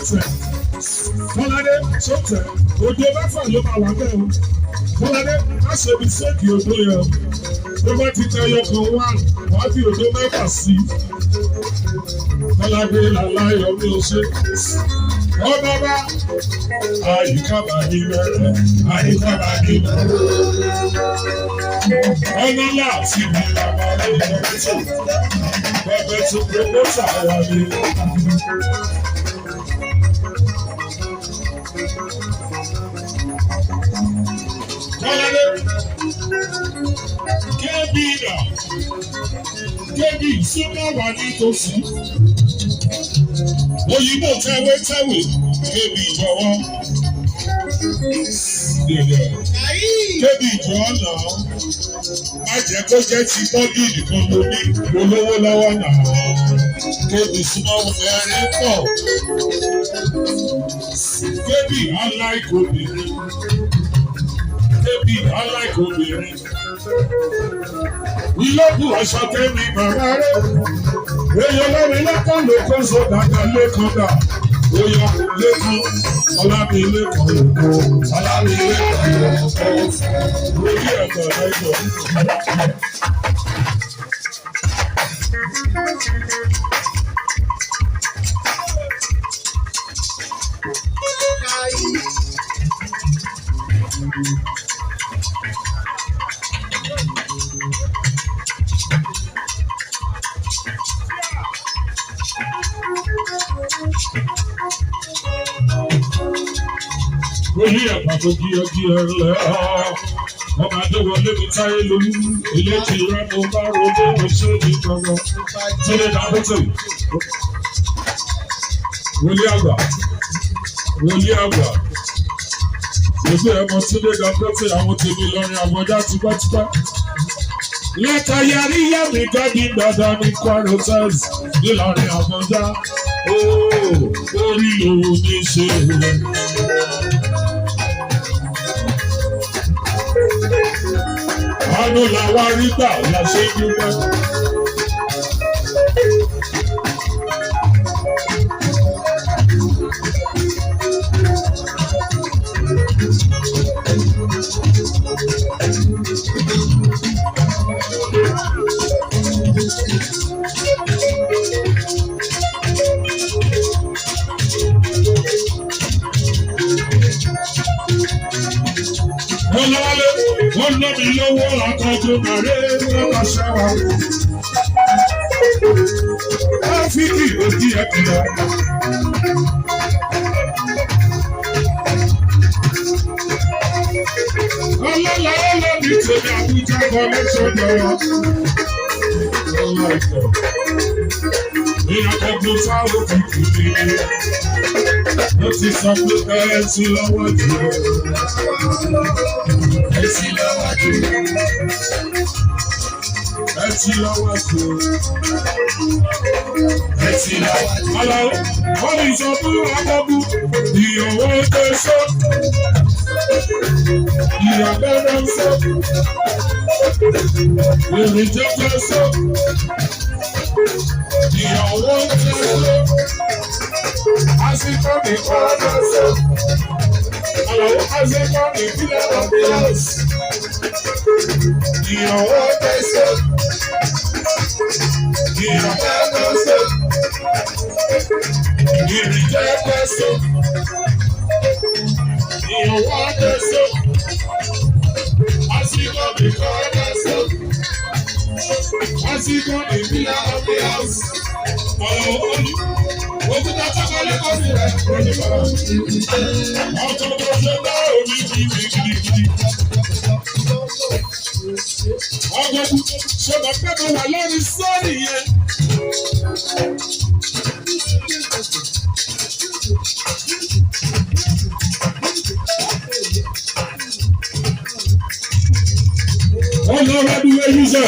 sọ́tẹ̀. Bọ́ládé sọ́tẹ̀. Òdo mẹ́fà ló máa wà bẹ́ẹ̀ o. Bọ́ládé má ṣe bí séèkì òdo yẹn. Tó bá ti tẹ ẹyọ kan wá, wàá fi òdo mẹ́fà sí. Bọ́ládé làláyọ̀ mi ò ṣe. Ọ bàbá, àyíká bá ní mẹ́rẹ̀, àyíká bá ní mẹ́rẹ̀. Ọ̀nà láti bí bàbá rẹ̀ lọ́wọ́ tó. Bẹ́ẹ̀ tó gbogbo sàrà mi. Bọ́ládé, kébì nà, kébì súnmọ́ wà nítòsí. Òyìnbó tẹ́wé, kébì jọ̀wọ́. Kébì jọ̀wọ́ náà, má jẹ́ kó jẹ́ ti bọ́dì nìkan ló ní olówó lọ́wọ́ náà. Kébì súnmọ́ fẹ́rẹ́ pọ̀. Kébì unlike obìnrin. Kébì unlike obìnrin. Ìlọ́kù aṣọ tẹ́mi bàbá rẹ̀. Èèyàn lọ́rin lọ́kàn ló kó sódàdà lẹ́kàn dà. Oyà lẹ́kàn, ọlámi lẹ́kàn lòkó. Ọlámi lẹ́kàn lòkó. Lórí ẹ̀kọ́ ẹ̀jọ̀. Orí ẹ̀pà tó kíyọ́kíyọ́ lẹ́ ọmọ Adéwọlé mi táyé lórí ilé tí rẹ́ mo bá ròdé mo ṣe ní gbọ̀ngàn tí lè dá bótó. Wòlíì àgbà gbogbo ẹ̀mọ́ tí lè dá bótó àwọn tèmi lọ́rin àbọ̀dá tipátipá. Lẹ́tà yarí yẹ́mi gẹ́gí dandan ní Kwara Hotels nílọrin àbọ̀dá. Orí òun ní ṣe. Àánú làwa rí gbà la ṣe ń dúpẹ́. Wọ́n lọ́ mi lọ́wọ́ àkọ́jọ́ màrẹ́ lọ́wọ́ ṣáwá. Áfíìkì òdì ẹ̀kìlọ̀. Ọlọ́lá ọlọ́bí tèmi Àbújá connection jọ̀wọ́. Ìyàtọ̀ tó sáwọ́ kìkì mi. Mo ti sọ pé ẹ ti lọ́wọ́ jù. Ẹ ti lọ́wọ́ jù. Ẹ ti lọ́wọ́ jù. Ẹ ti lọ́wọ́ jù. Àlọ́ wọ́n ní sọ fún Akọ́bù ìyàwó tó sọ. Ìyàbẹ̀ ló ń sọ. Èrè jẹ́ tó sọ. Ìyàwó tó sọ. Àsìkò ní kọ́ọ̀dọ̀ sọ. Àlọ́ àsìkò ní ìpínlẹ̀ Ọ̀bíọ́s. Ìyàwó tó sọ. Ìyàbẹ̀ ló sọ. Ìrìjẹ́ tó sọ. Ìyàwó tó sọ. Àsìkò ní kọ́ọ̀dọ̀ sọ. Àsìkò ní ìpínlẹ̀ Ọ̀bíọ́s. Òkúta tábàlẹ̀ kọ́sì rẹ̀ lórí bàbá. Ọ̀tọ̀ tó ṣe bá omi gidigidi. Ọ̀gbọ̀n ṣe bá pẹ́ bá wà lórí sọ́ọ̀rì yẹn. Wọ́n lọ rẹ́dí wẹ́yí sẹ́,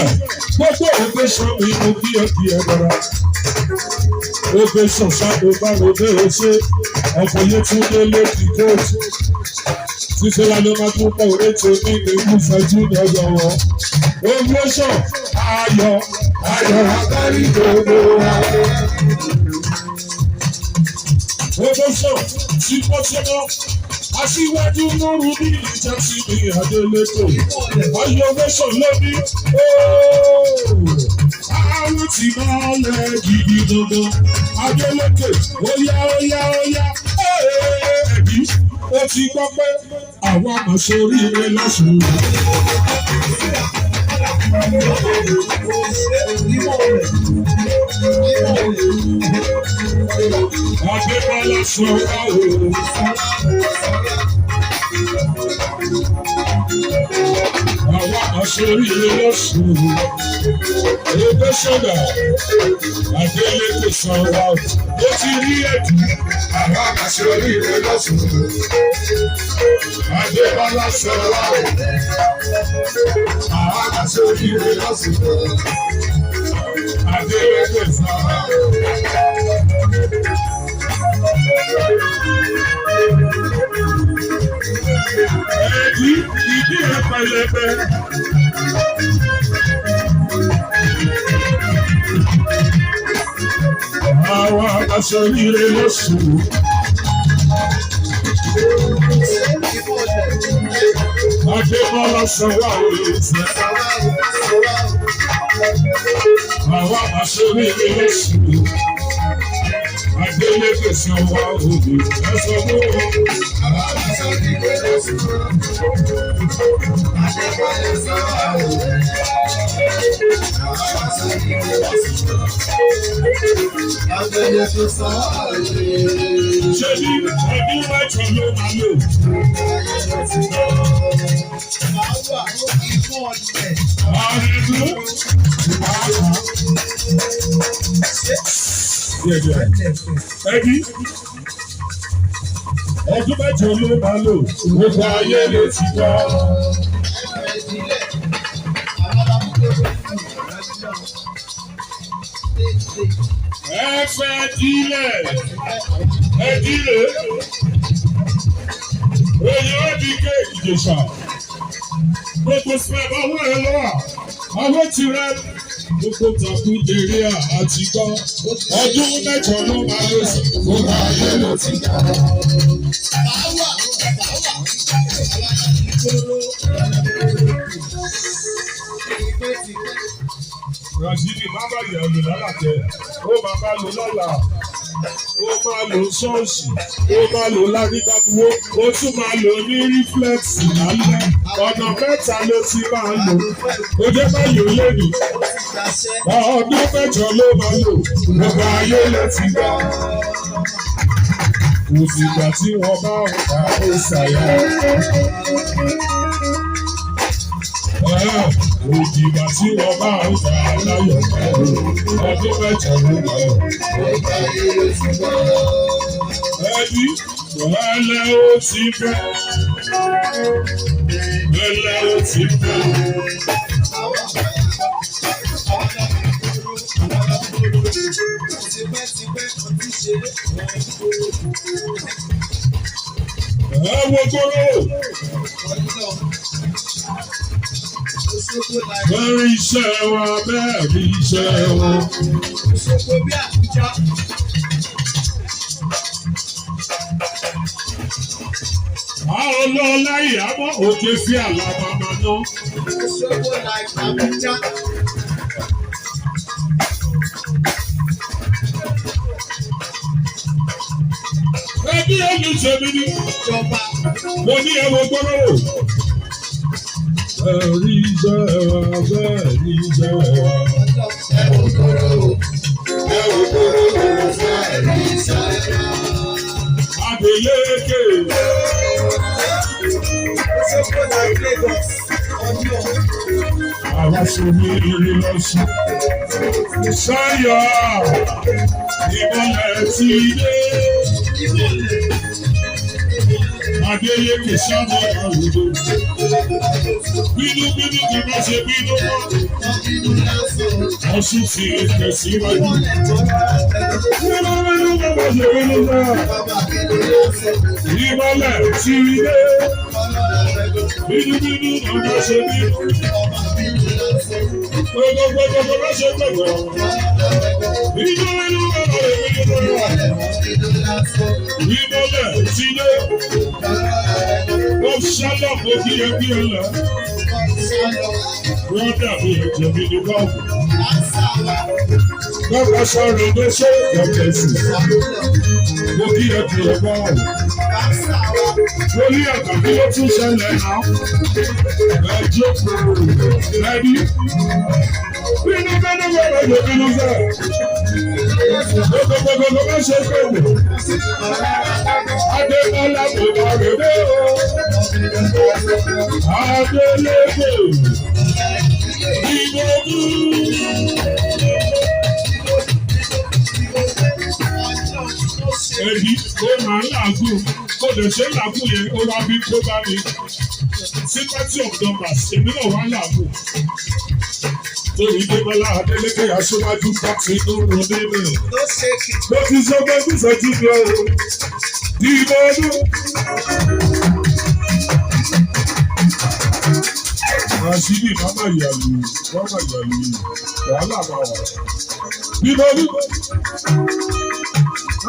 gbogbo òfin sọ mi mo kí ẹ dára. Oge sọ̀sádò bá ròdé oṣé, ọ̀pọ̀ yé tún dé lókì kóòtù. Títí lálẹ́ máa tún pọ̀ rétò ní ìlú fẹ́jú ní ọjọ́ wọn. Owó sàn ayọ̀ agbárí gbogbo wa. promotion tí pọ́sọ́mọ́. Aṣíwájú lóru ní ìjà sí ní Adélékè. Ayọ̀wẹ́sọ̀ lóní. Àwọn tí máa lẹ gidi dandan. Adélékè, óyá óyá óyá. Ẹ̀bí, ó ti gbọ́ pé àwọn àmọ̀ sórí ilé lọ́sùn. Adébọ́lá sọ wá o. Àwọn àṣírí ilé lọ́sùn. Ebe sọ́dà. Adélékè sọ wá o. Ó ti rí ẹ̀dùn. Àwọn àṣírí ilé lọ́sùn. Adébọ́lá sọ wá o. Àwọn àṣírí ilé lọ́sùn. Adélékè sọ wá o. Ẹ̀dí ìdí ẹ̀ pẹlẹbẹ. Àwọn aṣọ́rí rẹ̀ lọ́sùn. Adébọ́lá sanwó àwọn èèyàn. Àwọn aṣọ́rí rẹ̀ lọ́sùn. Adélékè sanwó àwọn èèyàn. Ẹ sọ fún wọn. Àwọn aṣọ́rí rẹ̀ lọ́sùn. Adébọ́lá sanwó àwọn èèyàn. Àwọn aṣọ́rí rẹ̀ lọ́sùn. Adélékè sanwó àwọn èèyàn. Ṣé ní ọdún mẹ́jọ ló máa lò? Ẹbí ọdún mẹ́jọ ló máa lò, gbogbo ayé lè ti gbọ́. Ẹ fẹ́ dílẹ̀, ẹ dílé. Èyàn di kéèkì Ìjẹ̀ṣà. Gbogbo sẹ́ẹ̀ ọwọ́ ẹ lọ́wọ́. Àwọn ti rẹ̀ gbogbo tàkùn jèrè àti gbọ́. Ọdún mẹ́jọ ló máa lò sí. Gbogbo ayé ló ti gbọ́. Rashidi má bá yẹ̀ lò lálàtẹ̀. Ó máa bá lò lọ́la. Ó máa lò ṣọ́ọ̀ṣì, ó máa lò lárígbàgbọ́, ó tún máa lò ní ríflẹ́ksì lálẹ́. Ọ̀nà mẹ́ta ló ti máa lò. Ó jẹ́ báyìí lónìí. Ọdún mẹ́jọ ló máa lò. Gbogbo ayé ló ti gbà. Kò sígbà tí wọ́n bá ń ta ó ṣàyà. Òjìgbà tí wọ́n bá ń ta láyọ̀ ọdún mẹ́jọ ló máa lò. Ẹbí ẹlẹ́ ó ti fẹ́, ẹlẹ́ ó ti fẹ́. Ẹ wo kóró. Bẹ́ẹ̀ni iṣẹ́ wa, bẹ́ẹ̀ni iṣẹ́ wa. Àwọn ọlọ́lá ìyàbọ̀ òkè sí àlàbàmà náà. Ẹbí ẹni tèmi ni mo ní ẹwọ gbọ́dọ̀. Bẹ́ẹ̀ni iṣẹ́ wa, bẹ́ẹ̀ni iṣẹ́ wa. Ẹwọ gbọ́dọ̀, ẹwọ gbọ́dọ̀, bẹ́ẹ̀ni iṣẹ́ wa. Adélékè. Àwọn sọ̀rọ̀ ìrírí lọ sí. Sáyọ̀ ìmọ̀lẹ̀ ti dé. Adélékè sábà àwùjọ. Bínúbínú kì máa ṣe bínú mọ́. Ọ̀ṣun ti tẹ̀síwájú. Bínúbínú kì máa ṣe bínú mọ́. Ìmọ̀lẹ̀ ti dé. Bínúbínú kì máa ṣe bínú. Gbogbo bá ṣe gbogbo. Inú ọ̀rọ̀ ìmọ̀lẹ̀ ti dé. Ó ṣálọ̀ kó kí ẹ bí ẹ lọ. Wọ́n dàbí ẹ̀jẹ̀ mi ní bọ́ọ̀bù. Bọ́ọ̀bù sọ̀rọ̀ ló ṣe ìjọkẹ̀sì. Mo kí ẹ bí ẹ bọ́ọ̀bù. Lórí àgbàbí ló tún ṣẹlẹ̀ náà. Ẹ jókòó. Ẹbí. Bínú bínú wẹ̀rẹ̀ ló bínú fẹ́. Gbogbo bá ṣe gbogbo. Adébọ́lá kò bá rẹ̀ dé o. Adélébè. Ìgbòho. Èyí ó máa ń làágùn. Kò lè ṣe làágùn yẹn, ó wá bí kó bá mi. Sympathy of numbers, èmi náà wá làágùn. Torí Débọ́lá Adélékè aṣíwájú pàtì tó rún nínú. Mo ti sọ pé kí sọ́jú mi ò dìbò ọdún. Rashidi mama yàlù wàhálà máa wà. Dìbò ọdún.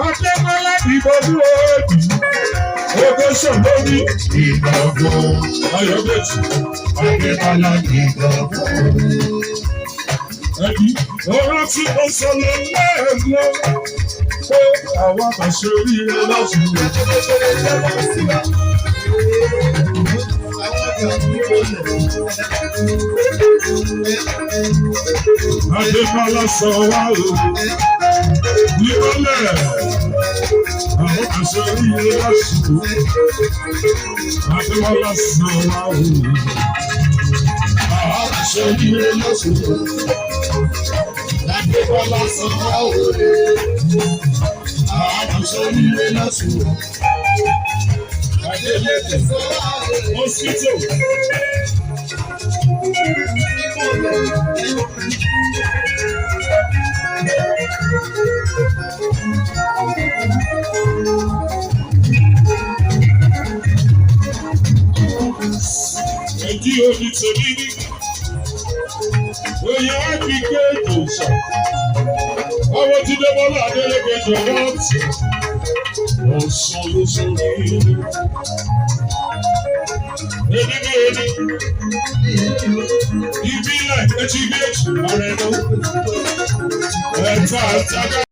Adébọ́lá dìbò ọdún òbí. Ogo ṣòro ní ìgbàgbọ́. Ayọ̀dẹ̀jì. Adébọ́lá dìbò ọdún. Ẹbí ọ̀rọ̀ tí ó sọ lọ lẹ́ẹ̀mọ́ pé àwọn àṣẹ oríire lọ́sùn rẹ̀. Adébọ́lá sọ wá o, níbọ̀lẹ̀ àwọn àṣẹ oríire lọ́sùn rẹ̀. Adébọ́lá sọ wá o, àwọn àṣẹ oríire lọ́sùn rẹ̀. Adébọ́lá sọ wá òde, àwọn sóríire lọ́sùn. Adélékè sọ wá òde, mọ́sítò. Ẹjí omi tèmi ní. Oyè á fi gbé ètò ìṣà. Ọwọ́ tí Débọ́lá Adélékè jọ láti. Ọ̀sán ló sórí ìlú. Èmi ní èmi. Ìbílẹ̀ etí méjì ààrẹ ló. Ẹ̀ta àtàkà.